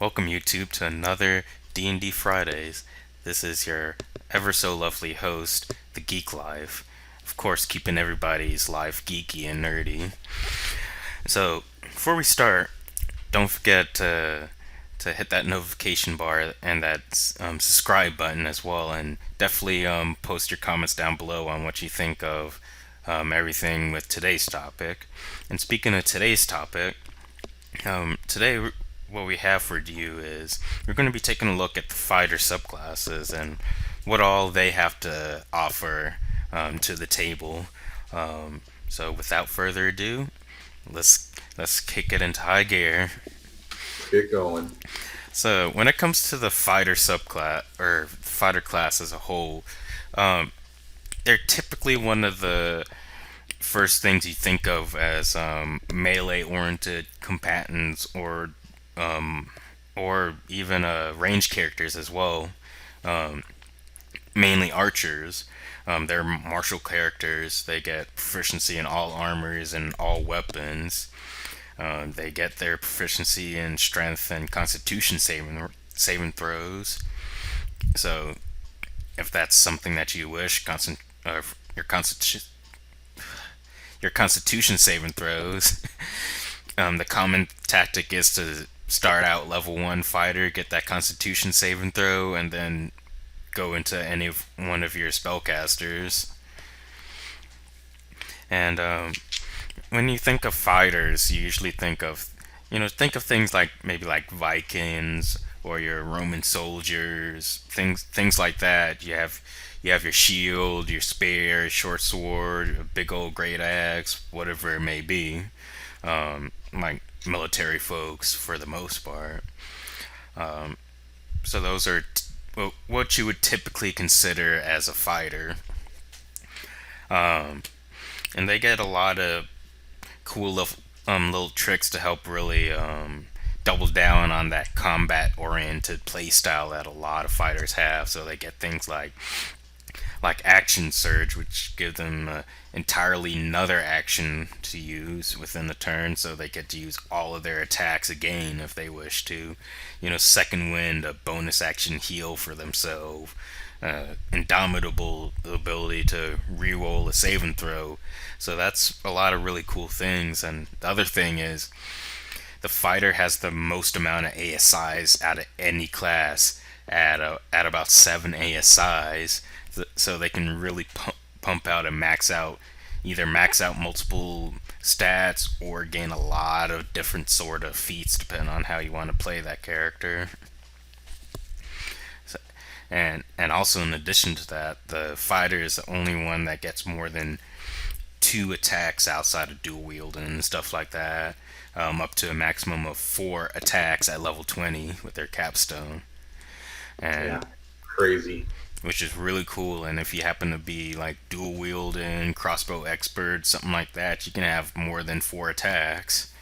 Welcome YouTube to another D&D Fridays. This is your ever so lovely host, the Geek Live. Of course, keeping everybody's life geeky and nerdy. So, before we start, don't forget to hit that notification bar and that subscribe button as well, and definitely post your comments down below on what you think of everything with today's topic. And speaking of today's topic, today, what we have for you is we're going to be taking a look at the fighter subclasses and what all they have to offer to the table. So, without further ado, let's kick it into high gear. Let's get going. So, when it comes to the fighter subclass or fighter class as a whole, um, they're typically one of the first things you think of as melee-oriented combatants um, or even range characters as well. Um, Mainly archers. They're martial characters. They get proficiency in all armors and all weapons. They get their proficiency in strength and constitution saving throws. So, if that's something that you wish, your constitution saving throws. The common tactic is to start out level 1 fighter, get that constitution saving throw, and then go into any of one of your spellcasters. And when you think of fighters, you usually think of things like maybe like Vikings or your Roman soldiers, things like that. You have your shield, your spear, short sword, a big old great axe, whatever it may be. Like military folks for the most part. So those are what you would typically consider as a fighter. And they get a lot of cool little tricks to help really double down on that combat oriented playstyle that a lot of fighters have. So they get things like action surge, which give them entirely another action to use within the turn, so they get to use all of their attacks again if they wish to. Second wind, a bonus action heal for themselves. Indomitable ability to re-roll a save and throw. So that's a lot of really cool things. And the other thing is, the fighter has the most amount of ASIs out of any class at about 7 ASIs, so they can really pump out and max out multiple stats or gain a lot of different sort of feats depending on how you want to play that character. So, and also in addition to that, the fighter is the only one that gets more than 2 attacks outside of dual wielding and stuff like that, up to a maximum of 4 attacks at level 20 with their capstone, and Yeah, crazy. which is really cool. And if you happen to be like dual wielding, crossbow expert, something like that, you can have more than 4 attacks.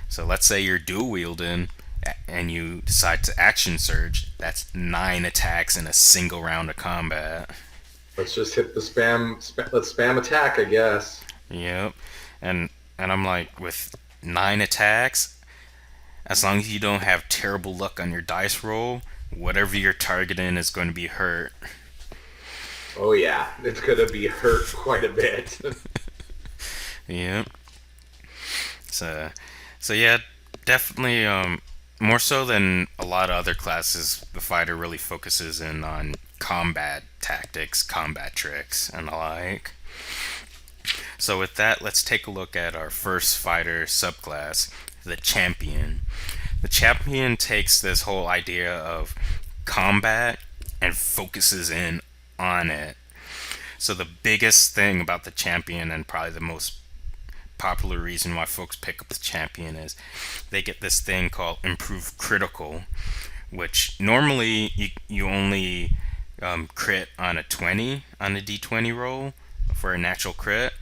So let's say you're dual wielding and you decide to action surge. That's 9 attacks in a single round of combat. Let's just hit the let's spam attack, I guess. Yep. And I'm like, with 9 attacks, as long as you don't have terrible luck on your dice roll, whatever you're targeting is going to be hurt. Oh yeah, it's gonna be hurt quite a bit. Yep. So, so yeah, definitely. More so than a lot of other classes, the fighter really focuses in on combat tactics, combat tricks, and the like. So with that, let's take a look at our first fighter subclass, the champion. The champion takes this whole idea of combat and focuses in on it. So the biggest thing about the champion, and probably the most popular reason why folks pick up the champion, is they get this thing called improved critical, which normally you only crit on a 20 on a d20 roll for a natural crit.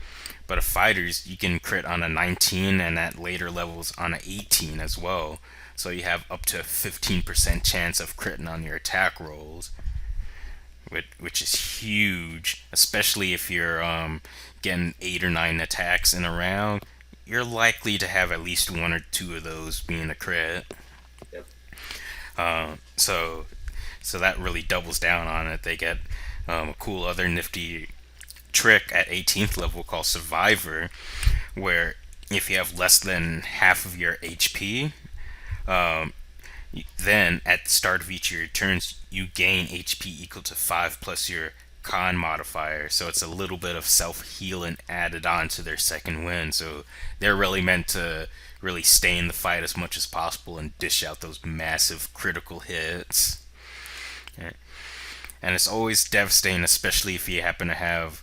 But a fighters, you can crit on a 19 and at later levels on an 18 as well. So you have up to a 15% chance of critting on your attack rolls, which is huge, especially if you're getting 8 or 9 attacks in a round. You're likely to have at least 1 or 2 of those being a crit. Yep. So so that really doubles down on it. They get a cool other nifty trick at 18th level called Survivor, where if you have less than half of your HP, then at the start of each of your turns, you gain HP equal to 5 plus your con modifier. So it's a little bit of self healing added on to their second win. So they're really meant to really stay in the fight as much as possible and dish out those massive critical hits. Yeah. And it's always devastating, especially if you happen to have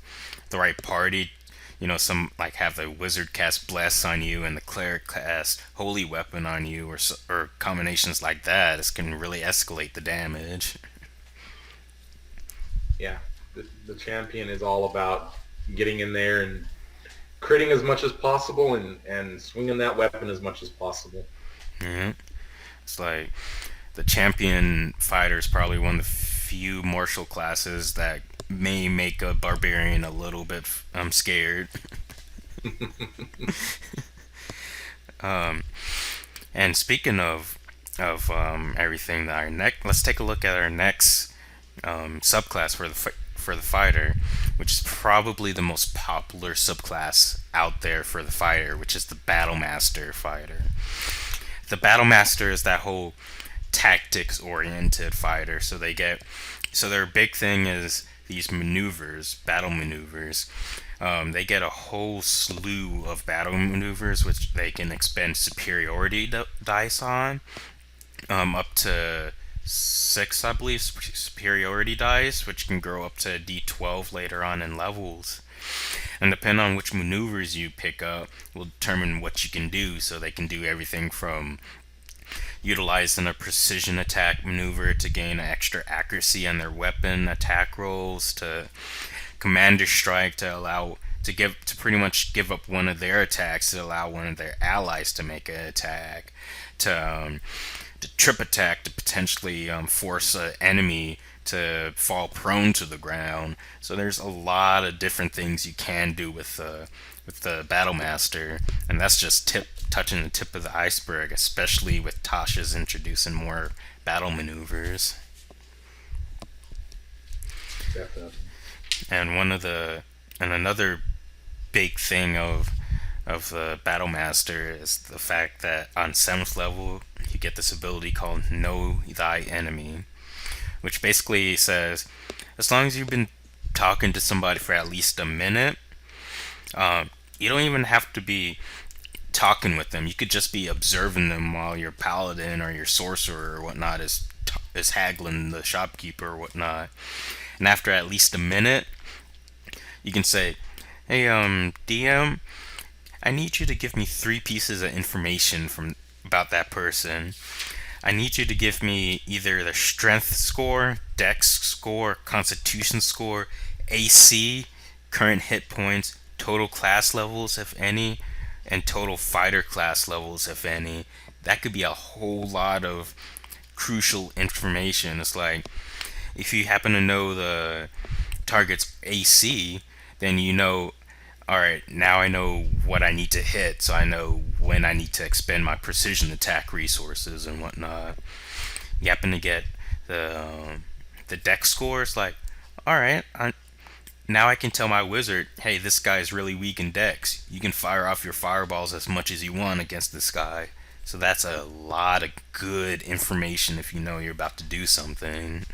the right party. You know, some like have the wizard cast bless on you and the cleric cast holy weapon on you, or combinations like that. This can really escalate the damage. Yeah, the champion is all about getting in there and critting as much as possible and swinging that weapon as much as possible. Yeah. It's like the champion fighter is probably one of the few martial classes that may make a barbarian a little bit scared. And speaking of everything, let's take a look at our next subclass for the fighter, which is probably the most popular subclass out there for the fighter, which is the Battle Master fighter. The Battle Master is that whole tactics oriented fighter. So their big thing is these maneuvers, battle maneuvers. They get a whole slew of battle maneuvers which they can expend superiority dice on, up to six, I believe, superiority dice, which can grow up to D12 later on in levels. And depending on which maneuvers you pick up, will determine what you can do. So they can do everything from utilizing a precision attack maneuver to gain extra accuracy on their weapon attack rolls, to commander strike to pretty much give up one of their attacks to allow one of their allies to make an attack, to trip attack to potentially force an enemy to fall prone to the ground. So there's a lot of different things you can do with the Battle Master, and that's just touching the tip of the iceberg, especially with Tasha's introducing more battle maneuvers. Definitely. And another big thing of the Battle Master is the fact that on 7th level you get this ability called Know Thy Enemy, which basically says as long as you've been talking to somebody for at least a minute, you don't even have to be talking with them. You could just be observing them while your paladin or your sorcerer or whatnot is haggling the shopkeeper or whatnot. And after at least a minute, you can say, "Hey, DM, I need you to give me 3 pieces of information from about that person. I need you to give me either their strength score, dex score, constitution score, AC, current hit points, total class levels, if any, and total fighter class levels, if any." That could be a whole lot of crucial information. It's like if you happen to know the target's AC, then you know, all right, now I know what I need to hit, so I know when I need to expend my precision attack resources and whatnot. You happen to get the dex score. It's like, all right, now I can tell my wizard, hey, this guy is really weak in dex. You can fire off your fireballs as much as you want against this guy. So that's a lot of good information if you know you're about to do something.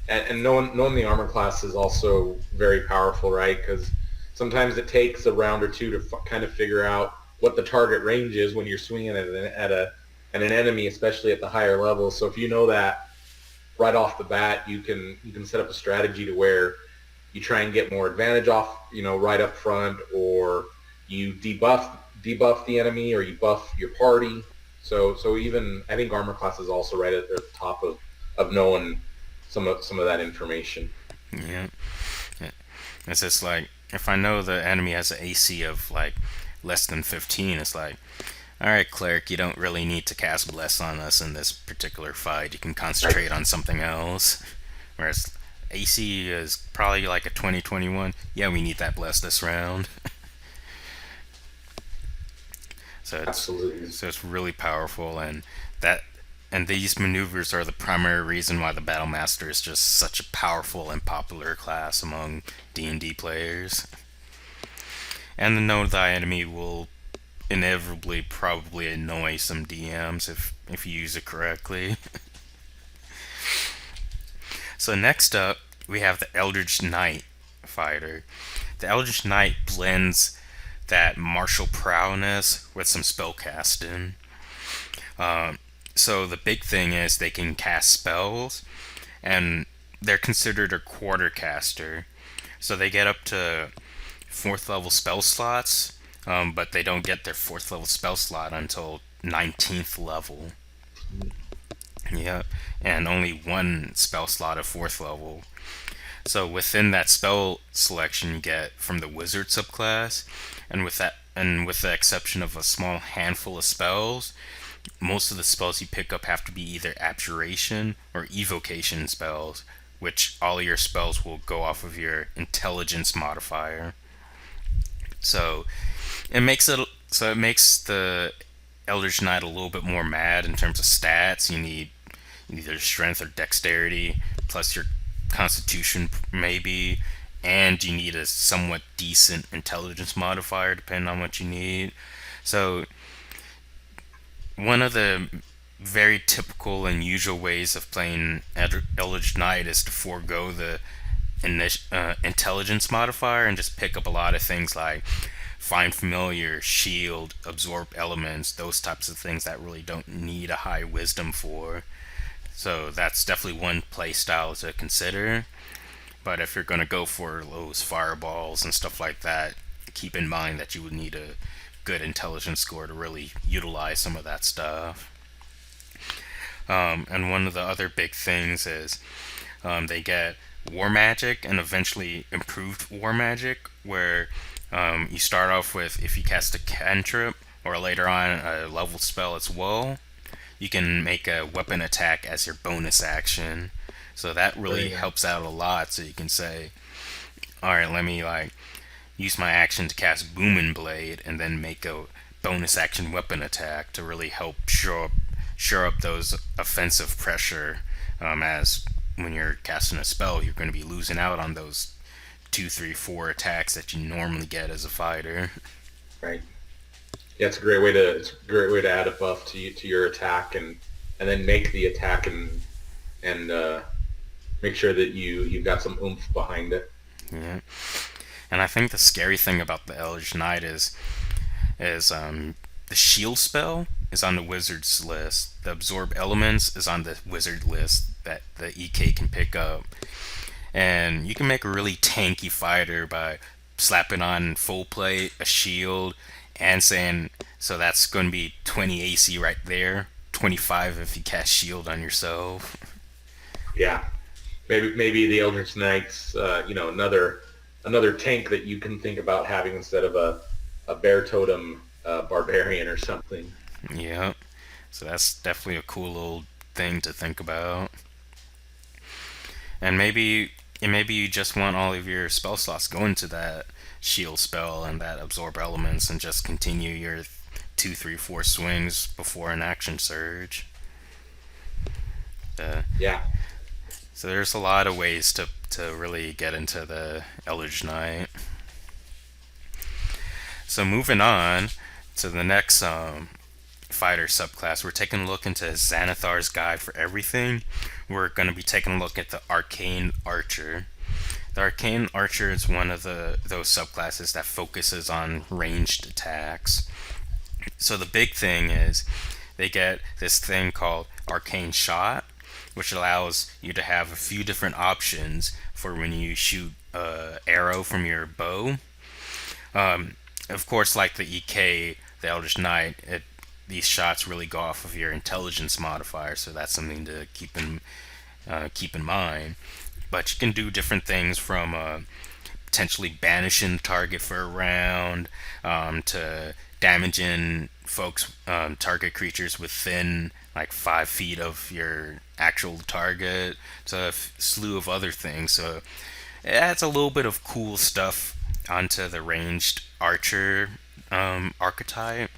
And knowing the armor class is also very powerful, right? Because sometimes it takes a round or two to kind of figure out what the target range is when you're swinging at an enemy, especially at the higher levels. So if you know that right off the bat, you can set up a strategy to where you try and get more advantage off, right up front, or you debuff the enemy, or you buff your party. So even I think armor class is also right at the top of knowing some of that information. Yeah. It's just like if I know the enemy has an AC of like less than 15, it's like, all right, cleric, you don't really need to cast bless on us in this particular fight. You can concentrate on something else. Whereas AC is probably like a 2021. Yeah, we need that bless this round. So Absolutely. it's really powerful, and that And these maneuvers are the primary reason why the Battlemaster is just such a powerful and popular class among D&D players. And the Know Thy Enemy will inevitably probably annoy some DMs if you use it correctly. So next up, we have the Eldritch Knight fighter. The Eldritch Knight blends that martial prowess with some spellcasting. So the big thing is they can cast spells, and they're considered a quarter caster. So they get up to fourth level spell slots, but they don't get their fourth level spell slot until 19th level. Yeah, and only one spell slot of fourth level. So within that spell selection you get from the wizard subclass, and with the exception of a small handful of spells, most of the spells you pick up have to be either abjuration or evocation spells, which all of your spells will go off of your intelligence modifier. So it makes the Eldritch Knight a little bit more mad in terms of stats. You need either strength or dexterity, plus your constitution maybe, and you need a somewhat decent intelligence modifier depending on what you need. So one of the very typical and usual ways of playing Eldritch Knight is to forego the intelligence modifier and just pick up a lot of things like find familiar, shield, absorb elements, those types of things that really don't need a high wisdom for. So that's definitely one play style to consider. But if you're going to go for those fireballs and stuff like that, keep in mind that you would need a good intelligence score to really utilize some of that stuff. And one of the other big things is they get War Magic and eventually improved War Magic, where you start off with, if you cast a cantrip or later on a level spell as well, you can make a weapon attack as your bonus action. So that really helps out a lot. So you can say, alright, let me use my action to cast Booming Blade and then make a bonus action weapon attack to really help shore up those offensive pressure, as when you're casting a spell, you're going to be losing out on those 2, 3, 4 attacks that you normally get as a fighter. Right. Yeah, it's a great way to add a buff to your attack and then make the attack and make sure that you've got some oomph behind it. Yeah. And I think the scary thing about the Eldritch Knight is the shield spell is on the wizard's list. The absorb elements is on the wizard list that the EK can pick up. And you can make a really tanky fighter by slapping on full plate, a shield, and saying, so that's going to be 20 AC right there, 25 if you cast shield on yourself. Yeah, maybe the Eldritch Knight's another tank that you can think about having instead of a bear totem barbarian or something. Yeah, so that's definitely a cool little thing to think about. And maybe you just want all of your spell slots going to that shield spell and that absorb elements and just continue your 2, 3, 4 swings before an action surge. Yeah. So there's a lot of ways to really get into the Eldritch Knight. So moving on to the next fighter subclass, we're taking a look into Xanathar's Guide for Everything. We're going to be taking a look at the Arcane Archer. The Arcane Archer is one of those subclasses that focuses on ranged attacks. So the big thing is they get this thing called Arcane Shot, which allows you to have a few different options for when you shoot an arrow from your bow. Of course, like the EK, the Eldritch Knight, these shots really go off of your intelligence modifier, so that's something to keep in mind. But you can do different things from potentially banishing the target for a round, to damaging target creatures within like 5 feet of your actual target, to a slew of other things. So it adds a little bit of cool stuff onto the ranged archer archetype.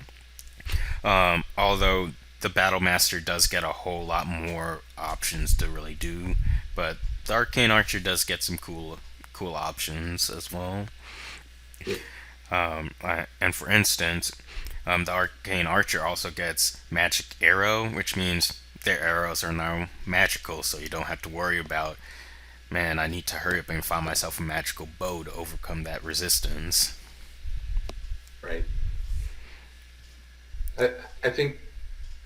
Although the Battle Master does get a whole lot more options to really do, but the Arcane Archer does get some cool options as well. Yeah. And for instance, the Arcane Archer also gets Magic Arrow, which means their arrows are now magical, so you don't have to worry about, man, I need to hurry up and find myself a magical bow to overcome that resistance. Right. I, I think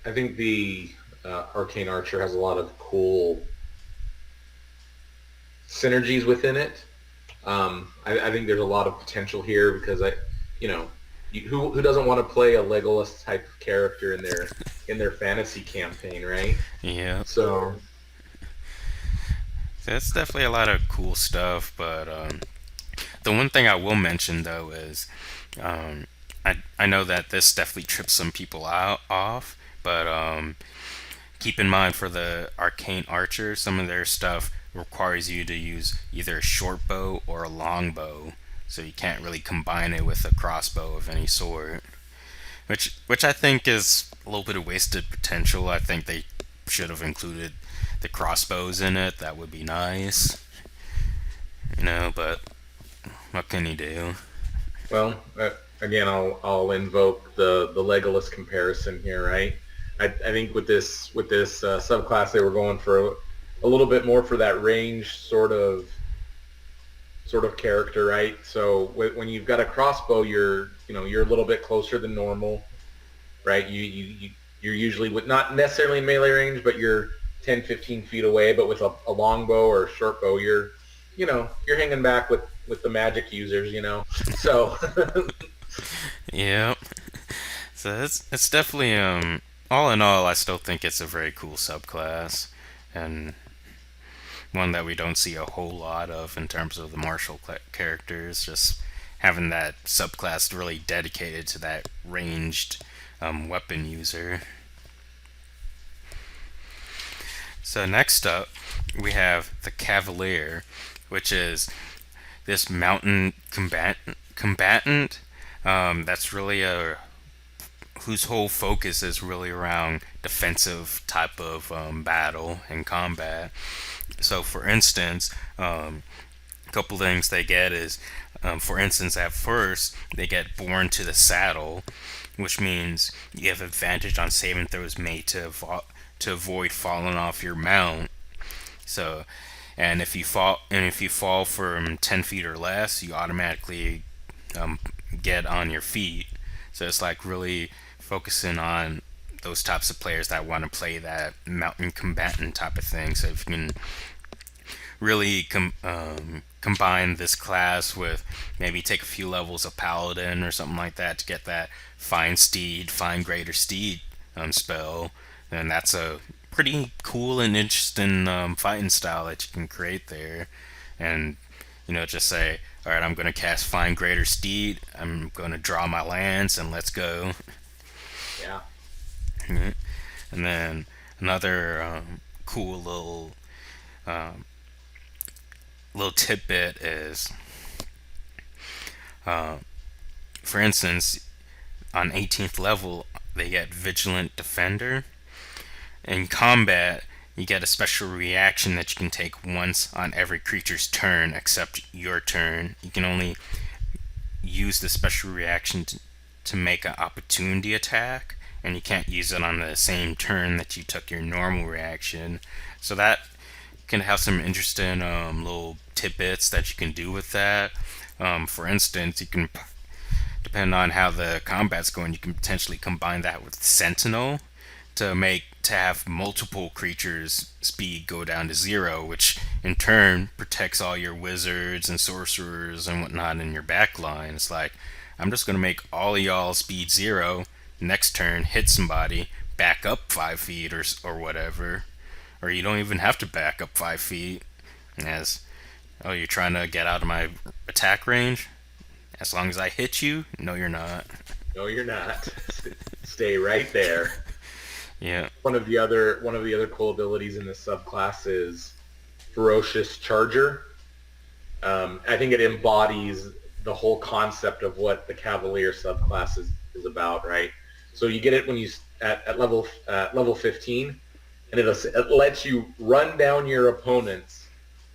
I think the Arcane Archer has a lot of cool synergies within it. I think there's a lot of potential here because you know, who doesn't want to play a Legolas type of character in their fantasy campaign, right? Yeah, So that's definitely a lot of cool stuff. But the one thing I will mention though is, um, I know that this definitely trips some people out off, but keep in mind for the Arcane Archer, some of their stuff requires you to use either a short bow or a long bow, so you can't really combine it with a crossbow of any sort. Which I think is a little bit of wasted potential. I think they should have included the crossbows in it. That would be nice, But what can you do? well, again, I'll invoke the Legolas comparison here, right? I think with this subclass, they were going for a little bit more for that range sort of character, right? So when you've got a crossbow, you're a little bit closer than normal, right? You're usually with not necessarily in melee range, but you're 10, 15 feet away. But with a long bow or a short bow, you're hanging back with the magic users, So Yeah. So it's definitely all in all, I still think it's a very cool subclass, and one that we don't see a whole lot of in terms of the martial characters. Just having that subclass really dedicated to that ranged weapon user. So next up, we have the Cavalier, which is this mountain combatant that's really a whose whole focus is really around defensive type of battle and combat. So, for instance, a couple things they get is, for instance, at first they get born to the saddle, which means you have advantage on saving throws made to avoid falling off your mount. So, and if you fall from 10 feet or less, you automatically um, get on your feet. So it's like really focusing on those types of players that want to play that mountain combatant type of thing. So if you can really combine this class with maybe take a few levels of paladin or something like that to get that find greater steed spell, then that's a pretty cool and interesting fighting style that you can create there. And just say, all right, I'm going to cast find greater steed, I'm going to draw my lance, and let's go. yeah, Mhm. And then another cool um, little tidbit is, uh, for instance, on 18th level, they get Vigilant Defender. In combat, you get a special reaction that you can take once on every creature's turn except your turn. You can only use the special reaction to make an opportunity attack, and you can't use it on the same turn that you took your normal reaction. So that can have some interesting little tidbits that you can do with that. For instance, you can, depending on how the combat's going, you can potentially combine that with Sentinel to have multiple creatures' speed go down to zero, which in turn protects all your wizards and sorcerers and whatnot in your back line. It's like, I'm just gonna make all of y'all speed zero. Next turn, hit somebody, back up 5 feet or whatever, or you don't even have to back up 5 feet. As oh, you're trying to get out of my attack range. As long as I hit you, no, you're not. no, you're not. Stay right there. Yeah. One of the other cool abilities in this subclass is Ferocious Charger. I think it embodies the whole concept of what the Cavalier subclass is about, right? So you get it when you at level 15, and it lets you run down your opponents,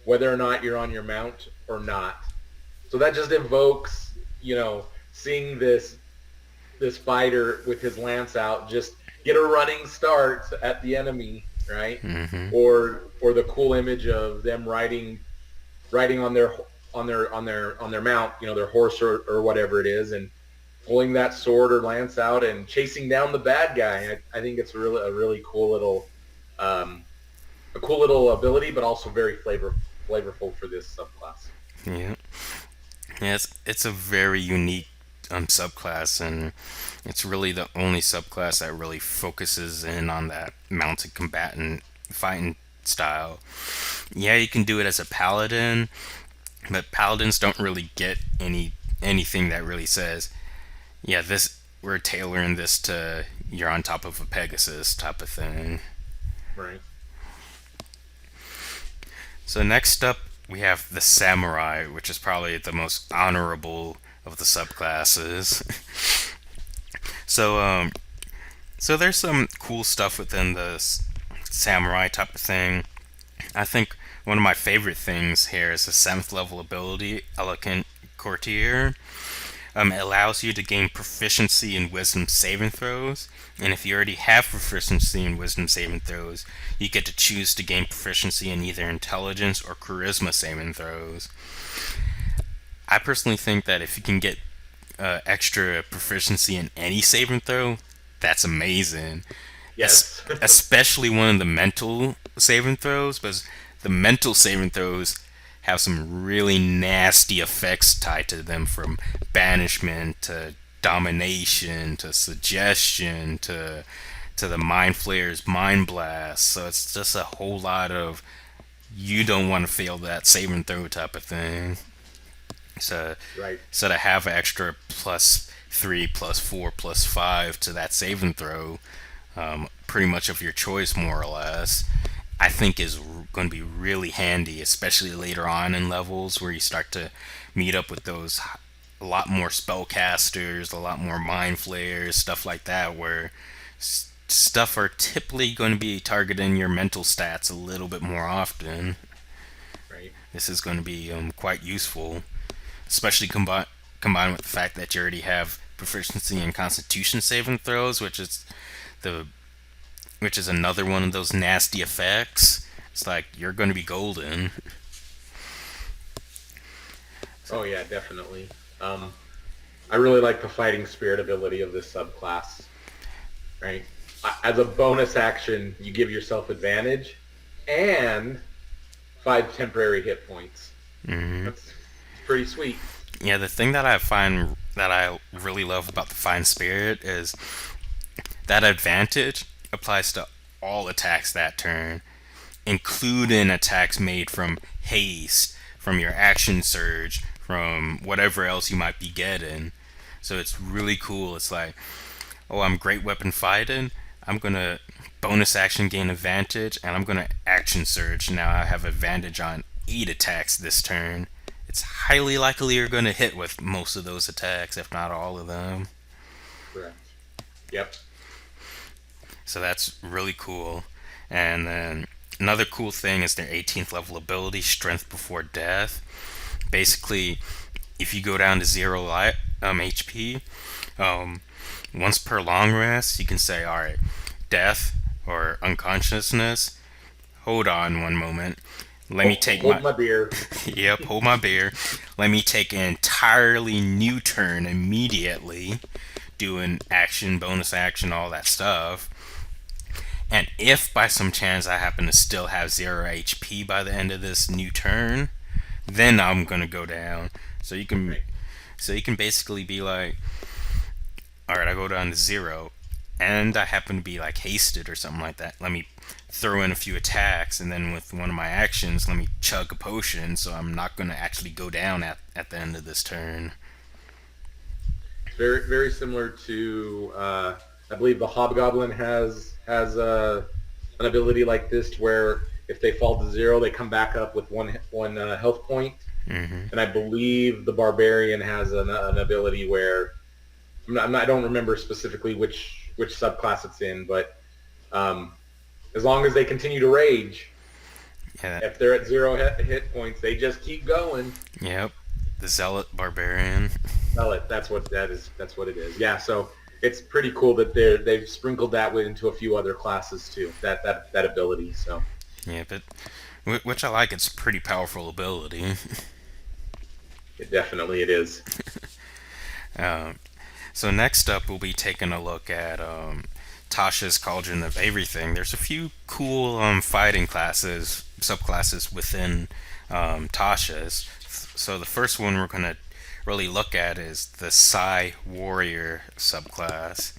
whether or not you're on your mount or not. So that just evokes, seeing this fighter with his lance out just get a running start at the enemy, right? Hmm. Or the cool image of them riding on their mount, their horse or whatever it is, and pulling that sword or lance out and chasing down the bad guy. I think it's a really um, cool little ability, but also very flavorful for this subclass. Yeah. Yeah, it's a very unique subclass, and it's really the only subclass that really focuses in on that mounted combatant fighting style. Yeah, you can do it as a paladin, but paladins don't really get anything that really says, yeah, this we're tailoring this to you're on top of a Pegasus type of thing. Right. So next up, we have the samurai, which is probably the most honorable of the subclasses. So so there's some cool stuff within the samurai type of thing. I think one of my favorite things here is the seventh level ability, Elegant Courtier. It allows you to gain proficiency in wisdom saving throws, and if you already have proficiency in wisdom saving throws, you get to choose to gain proficiency in either intelligence or charisma saving throws. I personally think that if you can get extra proficiency in any saving throw, that's amazing. Yes. Especially one of the mental saving throws, because the mental saving throws have some really nasty effects tied to them, from banishment to domination to suggestion to the mind flayer's mind blast. So it's just a whole lot of you don't want to fail that saving throw type of thing. So Right. so to have an extra +3, +4, +5 to that saving throw, pretty much of your choice, more or less, I think is going to be really handy, especially later on in levels where you start to meet up with those a lot more spellcasters, a lot more mind flayers, stuff like that, where stuff are typically going to be targeting your mental stats a little bit more often. Right. This is going to be quite useful, especially combined with the fact that you already have proficiency in Constitution saving throws, the which is another one of those nasty effects. It's like you're going to be golden. Oh yeah, definitely. Um, I really like the fighting spirit ability of this subclass. Right. As a bonus action, you give yourself advantage and 5 temporary hit points. Hmm. That's pretty sweet. Yeah, the thing that I find that I really love about the Fine Spirit is that advantage applies to all attacks that turn, including attacks made from haste, from your action surge, from whatever else you might be getting. So it's really cool. It's like, oh, I'm great weapon fighting. I'm gonna bonus action gain advantage, and I'm gonna action surge. Now I have advantage on 8 attacks this turn. It's highly likely you're gonna hit with most of those attacks, if not all of them. Correct. Yep. So that's really cool. And then another cool thing is their 18th level ability, Strength Before Death. Basically, if you go down to 0 HP, um, once per long rest, you can say, all right, death or unconsciousness. Hold on one moment. Let me take Hold my beer. Yep, hold my beer. Let me take an entirely new turn immediately, doing action, bonus action, all that stuff. And if by some chance I happen to still have 0 HP by the end of this new turn, then I'm gonna go down. So you can, Right. so you can basically be like, all right, I go down to 0, and I happen to be like hasted or something like that. Let me throw in a few attacks, and then with one of my actions, let me chug a potion, so I'm not gonna actually go down at the end of this turn. It's very similar to I believe the Hobgoblin has an ability like this to where if they fall to 0, they come back up with one health point. Hmm. And I believe the Barbarian has an ability where I don't remember specifically which subclass it's in, but um, as long as they continue to rage, Yeah. if they're at zero hit points, they just keep going. Yep. The Zealot Barbarian. Sell it. That's what that is. That's what it is. Yeah. So it's pretty cool that they've sprinkled that into a few other classes too. That ability. So Yeah, but which I like. It's a pretty powerful ability. it is. um, so next up, we'll be taking a look at Tasha's Cauldron of Everything. There's a few cool fighting classes, subclasses within Tasha's. So the first one we're gonna really look at is the Psi Warrior subclass.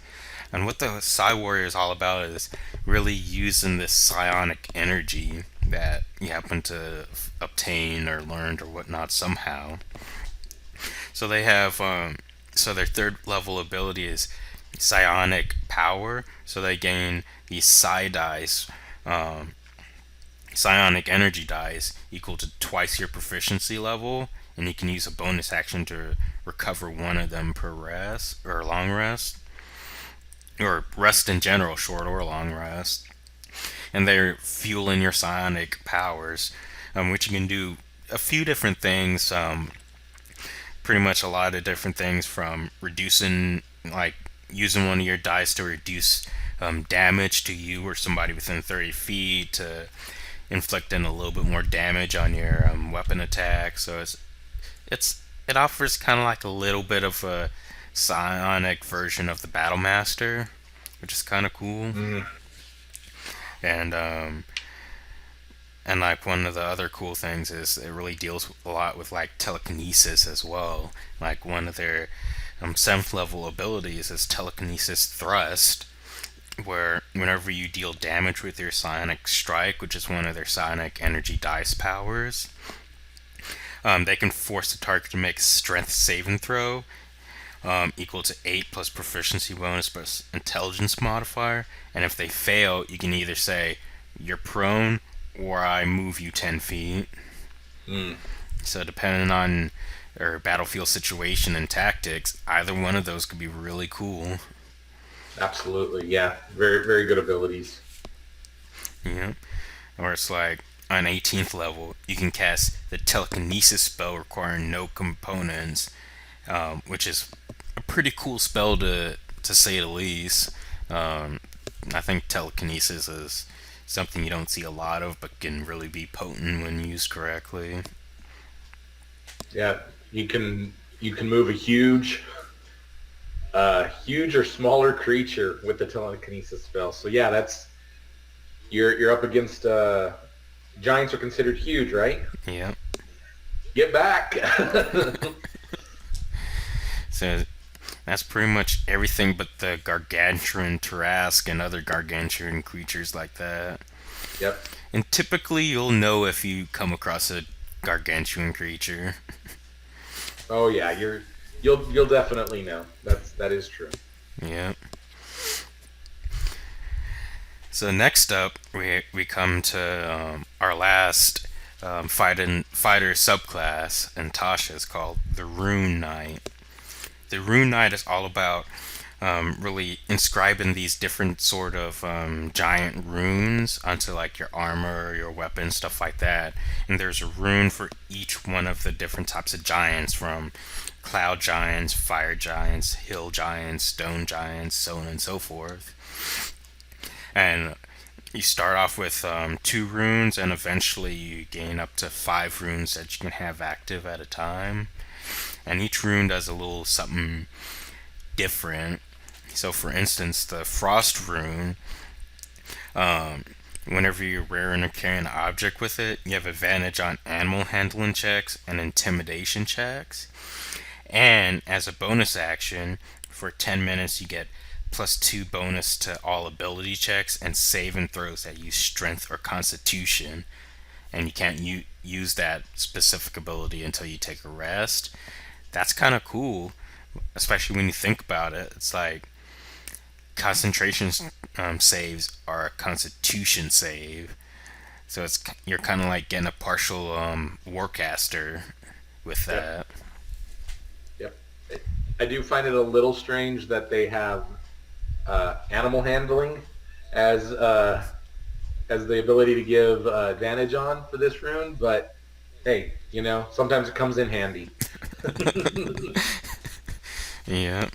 And what the Psi Warrior is all about is really using this psionic energy that you happen to obtain or learned or whatnot somehow. So they have, so their third level ability is psionic power. So they gain these psi dice, psionic energy dice, equal to twice your proficiency level, and you can use a bonus action to recover one of them per rest or long rest, or rest in general, short or long rest. And they're fueling your psionic powers, which you can do a few different things. Pretty much a lot of different things, from reducing, like using one of your dice to reduce damage to you or somebody within 30 feet, to inflicting a little bit more damage on your weapon attack. So it offers kind of like a little bit of a psionic version of the Battle Master, which is kind of cool. Mm. And and like one of the other cool things is it really deals a lot with like telekinesis as well. Like one of their seventh level abilities is telekinesis thrust, where whenever you deal damage with your psionic strike, which is one of their psionic energy dice powers, they can force the target to make a strength saving throw, equal to 8 plus proficiency bonus plus intelligence modifier. And if they fail, you can either say, "You're prone," or "I move you 10 feet." Mm. So depending on or battlefield situation and tactics, either one of those could be really cool. Absolutely. Yeah. Very very good abilities. Yeah. Or it's like on 18th level, you can cast the telekinesis spell requiring no components, which is a pretty cool spell to say the least. I think telekinesis is something you don't see a lot of, but can really be potent when used correctly. Yeah. You can move a huge or smaller creature with the telekinesis spell. So yeah, that's you're up against giants are considered huge, right? Yeah. Get back. So that's pretty much everything but the gargantuan Tarrasque and other gargantuan creatures like that. Yep. And typically you'll know if you come across a gargantuan creature. Oh yeah, you'll definitely know. That is true. Yeah. So next up, we come to our last fighter subclass in Tasha. Is called the Rune Knight. The Rune Knight is all about really inscribing these different sort of giant runes onto like your armor, your weapons, stuff like that. And there's a rune for each one of the different types of giants, from cloud giants, fire giants, hill giants, stone giants, so on and so forth. And you start off with 2 runes, and eventually you gain up to 5 runes that you can have active at a time. And each rune does a little something different. So, for instance, the Frost rune, whenever you're wearing or carrying an object with it, you have advantage on animal handling checks and intimidation checks. And as a bonus action, for 10 minutes, you get +2 bonus to all ability checks and save and throws that use strength or constitution. And you can't use that specific ability until you take a rest. That's kind of cool, especially when you think about it. It's like concentration saves are a constitution save. So you're kind of like getting a partial warcaster with that. Yep. I do find it a little strange that they have animal handling as as the ability to give advantage on for this rune, but hey, sometimes it comes in handy. Yeah.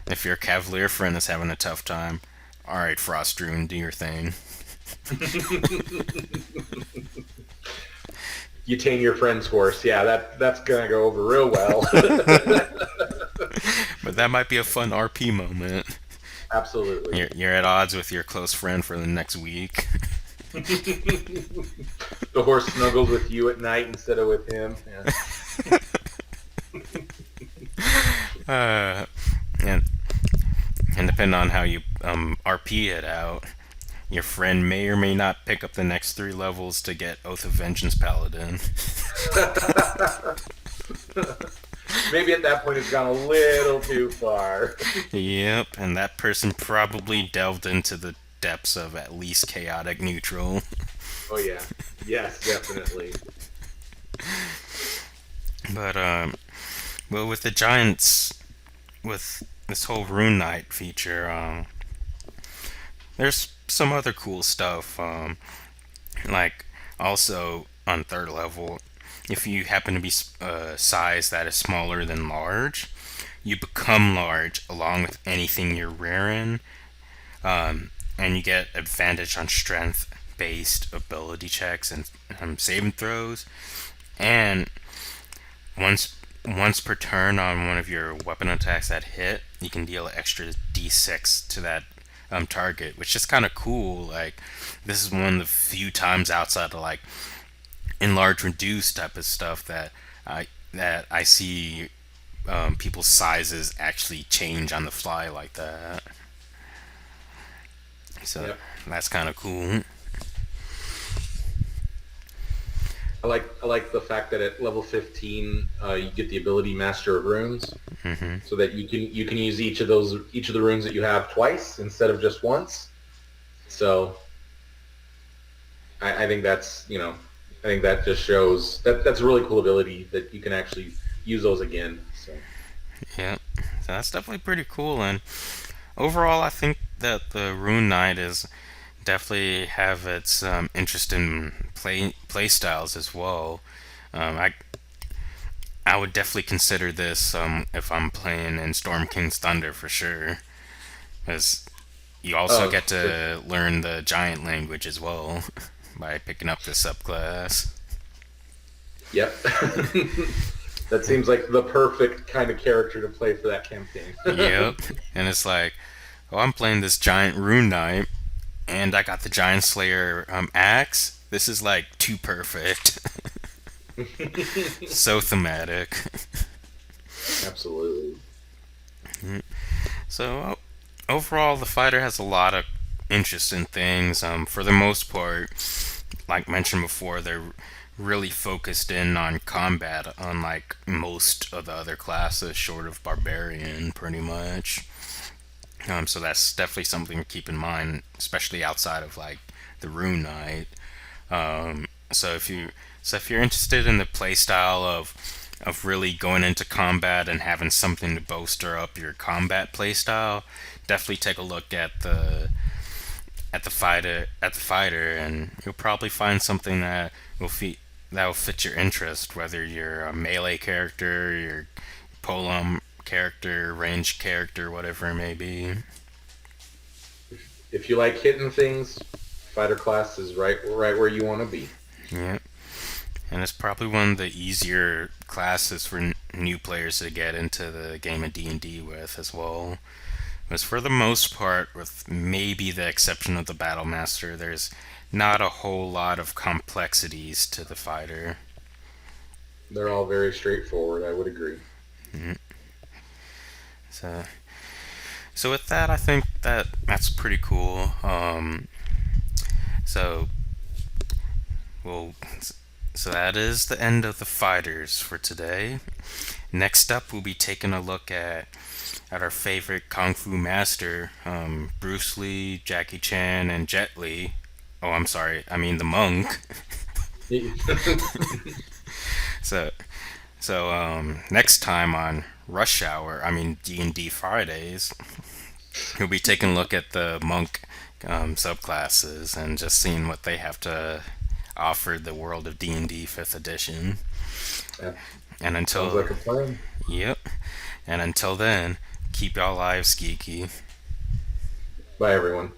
If your Cavalier friend is having a tough time, alright, Frostrune, do your thing. You tame your friend's horse. Yeah, that's gonna go over real well. But that might be a fun RP moment. Absolutely. You're at odds with your close friend for the next week. The horse snuggles with you at night instead of with him. Yeah. Uh, and, and depending on how you RP it out, your friend may or may not pick up the next 3 levels to get Oath of Vengeance Paladin. Maybe at that point it's gone a little too far. Yep, and that person probably delved into the depths of at least chaotic neutral. Oh yeah. Yes, definitely. But well, with the giants, with this whole Rune Knight feature, there's some other cool stuff. Like also on 3rd level, if you happen to be a size that is smaller than large, you become large along with anything you're rearing, and you get advantage on strength based ability checks and saving throws. And once per turn on one of your weapon attacks that hit, you can deal an extra d6 to that target, which is kind of cool. Like, this is one of the few times outside of like enlarge reduce type of stuff that I see people's sizes actually change on the fly like that. So Yep. that's kind of cool. I like the fact that at level 15 you get the ability Master of Runes, Hmm. so that you can use each of the runes that you have twice instead of just once. So I think I think that just shows that's a really cool ability that you can actually use those again. So Yeah, so that's definitely pretty cool. And overall, I think that the Rune Knight is definitely have its interesting play styles as well. I would definitely consider this if I'm playing in Storm King's Thunder for sure, because you also oh get to learn the giant language as well by picking up this subclass. yep. That seems like the perfect kind of character to play for that campaign. Yep, and it's like, oh, I'm playing this giant Rune Knight, and I got the Giant Slayer axe. This is like too perfect. So thematic. Absolutely. So overall, the fighter has a lot of interesting things. For the most part, like mentioned before, they're really focused in on combat, unlike most of the other classes, short of barbarian, pretty much. So that's definitely something to keep in mind, especially outside of like the Rune Knight. Um, so if you're interested in the playstyle of really going into combat and having something to bolster up your combat playstyle, definitely take a look at the fighter, and you'll probably find something that will fit your interest, whether you're a melee character, your polearm character, ranged character, whatever it may be. If you like hitting things, fighter class is right where you want to be. Yeah, and it's probably one of the easier classes for new players to get into the game of D&D with as well. Because for the most part, with maybe the exception of the Battle Master, there's not a whole lot of complexities to the fighter. They're all very straightforward. I would agree. Mhm. So, so with that, I think that's pretty cool. So, well, so that is the end of the fighters for today. Next up, we'll be taking a look at our favorite kung fu master, Bruce Lee, Jackie Chan, and Jet Li. Oh, I'm sorry, I mean the monk. So, next time on Rush Hour, I mean D&D Fridays, We'll be taking a look at the monk subclasses and just seeing what they have to offer the world of D&D 5th edition. Yeah, And sounds until, like a plan. yep. And until then, keep y'all lives geeky. Bye, everyone.